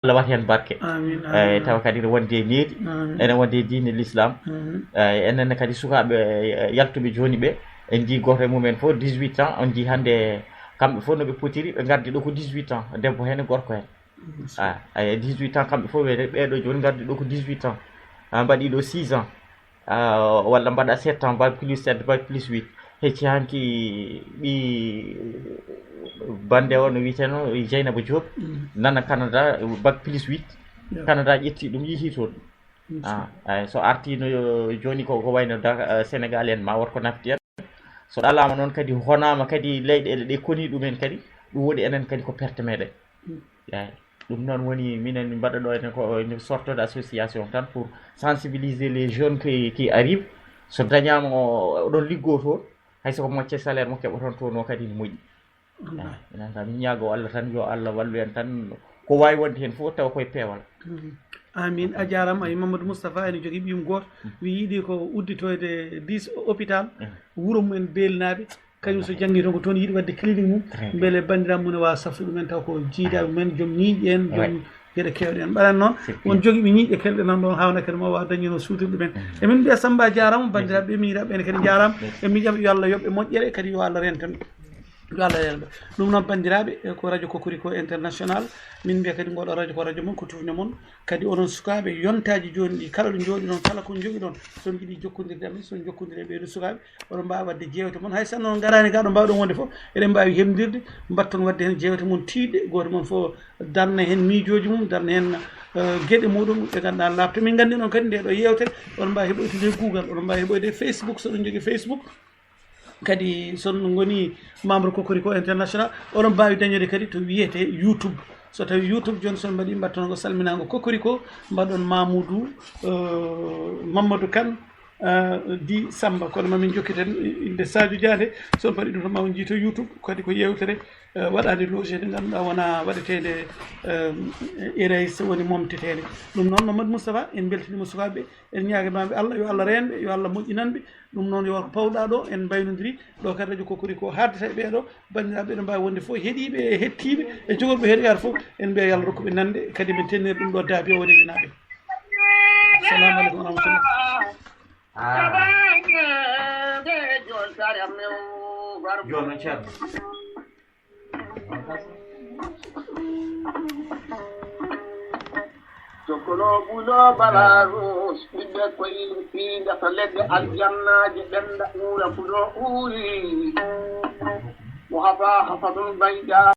Allah wat hen barke amin tawa kadi wonde needi ene wonde diine l'islam enen kadi sukaɓe yaltuɓe joni ɓe en ji goto e mumen fof 18 ans on ji hande kamɓe fof noɓe potiri ɓe gardi ɗo ko 18 ans debbo hen e gorko hen 18 ans kamɓe fof ɓeɗo joni gardi ɗo ko 18 ans mbaɗi ɗo 6 ans walla mbaɗa 7 ans mbaɗa plus 7 mbaɗa plus 8 hecci hanki ɓi bande o no wiyeteno Dieynaba Diop nana Canada bac plus 8 Canada ƴetti ɗum yihi toon so artino joni ko wayno Sénégal en ma wot ko nafti en so ɗalama noon kadi honama kadi leyɗele ɗe koni ɗumen kadi ɗum woni enen kadi ko perte meɗen eyi ɗum noon woni minen min mbaɗa ɗo enen ko une sorte d'association tan pour sensibiliser les jeunes qui arrivent so dañama oɗon liggo toon hayso ko mocce salaire mo keɓoton toon o kadi ne moƴƴi enen kam min ñaago Allah tan yo Allah wallu en tan ko wawi wonde hen fof tawa koye peewal amin a jarama ay Mamadou Moustapha ene jogui ɓiyum goto wi yiiɗi ko udditoyde 10 hôpital wuuro mumen belnaɓe kañum so janggi toon ko toon yiiɗi wadde clinique mum beele bandiraɓe mum ne wawa saftu ɗumen taw ko jiidaɓe mumen joom ñiiƴe en joom gueɗe kewɗe en ɓaɗan noon won joguiɓe ñiiƴe kelɗe nan ɗon hawna kadi ma wawa dañino suutirɗe ɗumen emin mbiya Samba jarama bandiraɓe miñiraɓe ene kadi jarama e miiƴam yo Allah yoɓɓe moƴƴere kadi yo Allah renten yo Allah renta ɗum noon bandiraɓe ko radio Kokoriko international min mbiya kadi ngoɗo radio ko radio mon ko tufne moon kadi onon sukaɓe yontaji joni ɗi kala ɗo jooɗi ɗon kala ko jogui ɗon son jiiɗi jokkodirde amen son jokkodire ɓeɗo sukaɓe oɗon mbawi wadde jewte moon hay sanno on garani ga ɗo mbawɗon wonde foof eɗen mbawi hemdirde mbatton wadde hen jewte moon tiɗɗe goto moon foof darna hen miijoji mum darna hen gueɗe muɗum ɓe ganduɗa labto min gandi noon kadi nde ɗo yewtere oɗon mbawi heɓoytude Google oɗon mbawi heɓoyde Facebook soɗon jogui Facebook kadi son goni membre Kokoriko international oɗon mbawi dañede kadi to wiyete YouTube so tawi YouTube joni son mbaɗi mbattongo salminago Kokoriko mbaɗon Mamadou Kane di Samba kono mamin jokkiten inde Sadio Diande son mbaɗi ɗum to mamin jiito YouTube kadi ko yewtere waɗade logé nde ganduɗa wona waɗetede erayse woni momtetede ɗum noon Mamadou Moustapha en beltinima sukaɓeɓe en ñaguimaɓe Allah yo Allah renɓe yo Allah moƴƴinanɓe ɗum noon yo pawɗa ɗo en baynodiri ɗo kadi radio Kokoriko haddata e ɓeɗo bandiraɓe ɗo mbawi wonde fof heeɗiɓe e hettiɓe e jogorɓe heeɗoyar fof en mbiya yo Allah rokkuɓe nande kadi min tennir ɗum ɗo daabi o waɗirinaɓe assalamu aleykum wa rahmatullah jono ceerno sokolo bulo balaru ɓiɓɓe koye fiida to leɗɗe aljannaji ɓenda ɓuura fuɗo ɓuuri mo hafa hafatum bayda